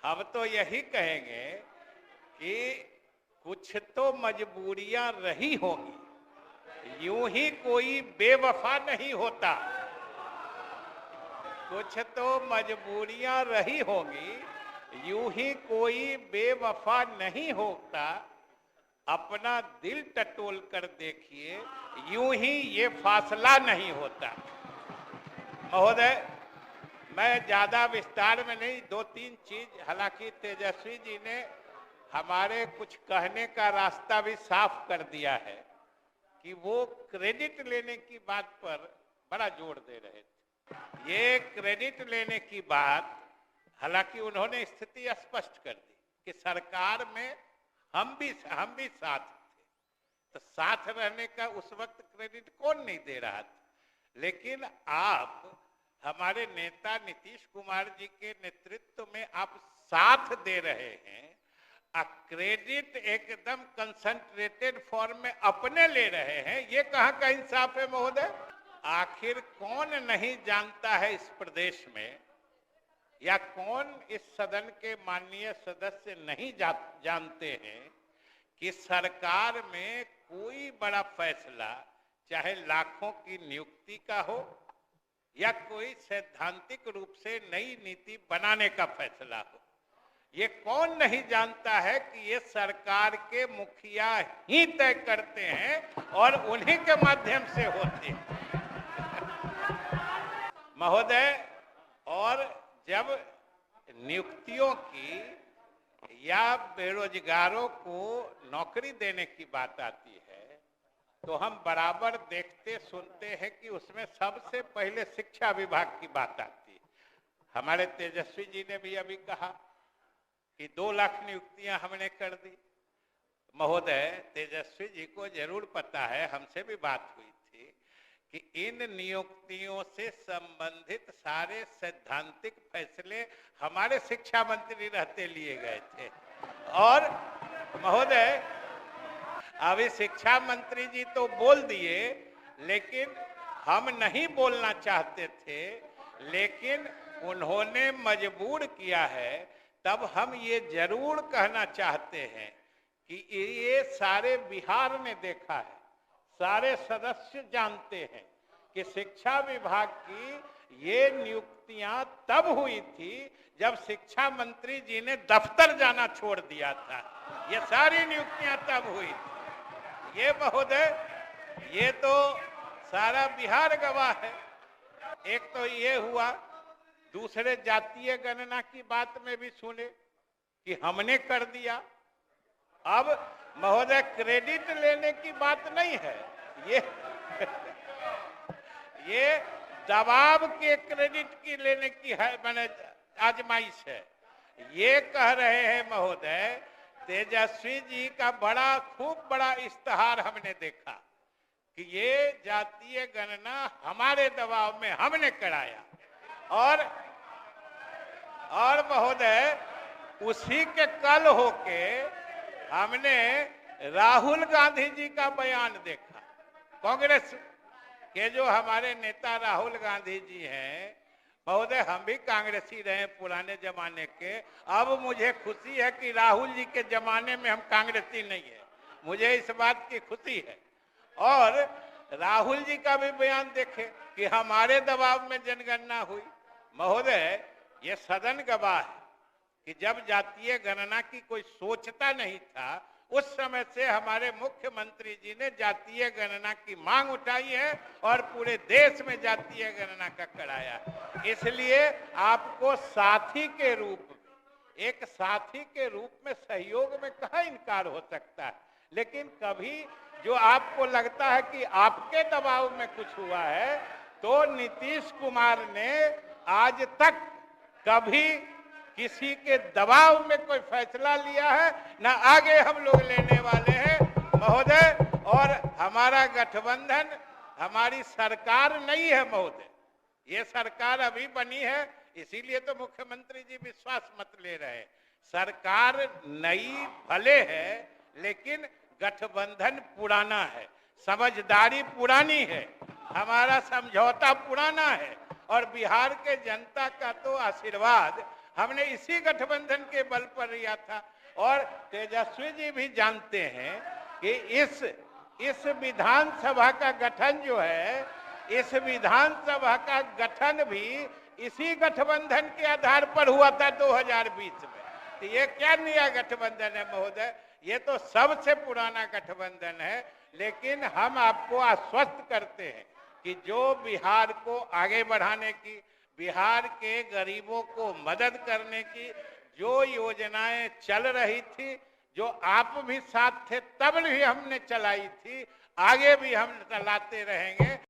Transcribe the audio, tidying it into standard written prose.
हम तो यही कहेंगे कि कुछ तो मजबूरियां रही होंगी, यूं ही कोई बेवफा नहीं होता। कुछ तो मजबूरियां रही होंगी, यूं ही कोई बेवफा नहीं होता। अपना दिल टटोल कर देखिए, यूं ही ये फासला नहीं होता। महोदय, मैं ज्यादा विस्तार में नहीं, दो तीन चीज, हालांकि तेजस्वी जी ने हमारे कुछ कहने का रास्ता भी साफ कर दिया है कि वो क्रेडिट लेने की बात पर बड़ा जोर दे रहे थे। ये क्रेडिट लेने की बात, हालांकि उन्होंने स्थिति स्पष्ट कर दी कि सरकार में हम भी साथ थे, तो साथ रहने का उस वक्त क्रेडिट कौन नहीं दे रहा था। लेकिन आप हमारे नेता नीतीश कुमार जी के नेतृत्व में आप साथ दे रहे हैं, क्रेडिट एकदम कंसंट्रेटेड फॉर्म में अपने ले रहे हैं, ये कहां का इंसाफ है महोदय। आखिर कौन नहीं जानता है इस प्रदेश में, या कौन इस सदन के माननीय सदस्य नहीं जानते हैं कि सरकार में कोई बड़ा फैसला, चाहे लाखों की नियुक्ति का हो या कोई सैद्धांतिक रूप से नई नीति बनाने का फैसला हो, ये कौन नहीं जानता है कि ये सरकार के मुखिया ही तय करते हैं और उन्हीं के माध्यम से होते हैं महोदय। और जब नियुक्तियों की या बेरोजगारों को नौकरी देने की बात आती है, तो हम बराबर देखते सुनते हैं कि उसमें सबसे पहले शिक्षा विभाग की बात आती है। हमारे तेजस्वी जी ने भी अभी कहा कि 2 लाख नियुक्तियां हमने कर दी। महोदय, तेजस्वी जी को जरूर पता है, हमसे भी बात हुई थी कि इन नियुक्तियों से संबंधित सारे सैद्धांतिक फैसले हमारे शिक्षा मंत्री रहते लिए गए थे। और महोदय, अभी शिक्षा मंत्री जी तो बोल दिए, लेकिन हम नहीं बोलना चाहते थे, लेकिन उन्होंने मजबूर किया है। तब हम ये जरूर कहना चाहते हैं कि ये सारे बिहार ने देखा है, सारे सदस्य जानते हैं कि शिक्षा विभाग की ये नियुक्तियां तब हुई थी जब शिक्षा मंत्री जी ने दफ्तर जाना छोड़ दिया था। ये सारी नियुक्तियां तब हुई थी। ये महोदय, ये तो सारा बिहार गवाह है। एक तो ये हुआ, दूसरे जातीय गणना की बात में भी सुने कि हमने कर दिया। अब महोदय, क्रेडिट लेने की बात नहीं है, ये दबाव के क्रेडिट की लेने की है, मैंने आजमाइश है। ये कह रहे हैं महोदय, तेजस्वी जी का खूब बड़ा इश्तेहार हमने देखा कि ये जातीय गणना हमारे दबाव में हमने कराया। और महोदय, उसी के कल होके हमने राहुल गांधी जी का बयान देखा। कांग्रेस के जो हमारे नेता राहुल गांधी जी हैं, महोदय, हम भी कांग्रेसी रहे पुराने जमाने के। अब मुझे खुशी है कि राहुल जी के जमाने में हम कांग्रेसी नहीं है, मुझे इस बात की खुशी है। और राहुल जी का भी बयान देखे कि हमारे दबाव में जनगणना हुई। महोदय, ये सदन गवाह है कि जब जातीय गणना की कोई सोचता नहीं था, उस समय से हमारे मुख्यमंत्री जी ने जातीय गणना की मांग उठाई है और पूरे देश में जातीय गणना का कराया। इसलिए आपको साथी के रूप में, एक साथी के रूप में सहयोग में कहाँ इनकार हो सकता है। लेकिन कभी जो आपको लगता है कि आपके दबाव में कुछ हुआ है, तो नीतीश कुमार ने आज तक कभी किसी के दबाव में कोई फैसला लिया है, ना आगे हम लोग लेने वाले हैं महोदय। और हमारा गठबंधन, हमारी सरकार नहीं है महोदय, ये सरकार अभी बनी है, इसीलिए तो मुख्यमंत्री जी विश्वास मत ले रहे हैं। सरकार नई भले है, लेकिन गठबंधन पुराना है, समझदारी पुरानी है, हमारा समझौता पुराना है। और बिहार के जनता का तो आशीर्वाद हमने इसी गठबंधन के बल पर लिया था। और तेजस्वी जी भी जानते हैं कि इस विधानसभा का गठन जो है, इस विधानसभा का गठन भी इसी गठबंधन के आधार पर हुआ था 2020 में। तो ये क्या नया गठबंधन है महोदय, ये तो सबसे पुराना गठबंधन है। लेकिन हम आपको आश्वस्त करते हैं कि जो बिहार को आगे बढ़ाने की, बिहार के गरीबों को मदद करने की जो योजनाएं चल रही थी, जो आप भी साथ थे तब भी हमने चलाई थी, आगे भी हम चलाते रहेंगे।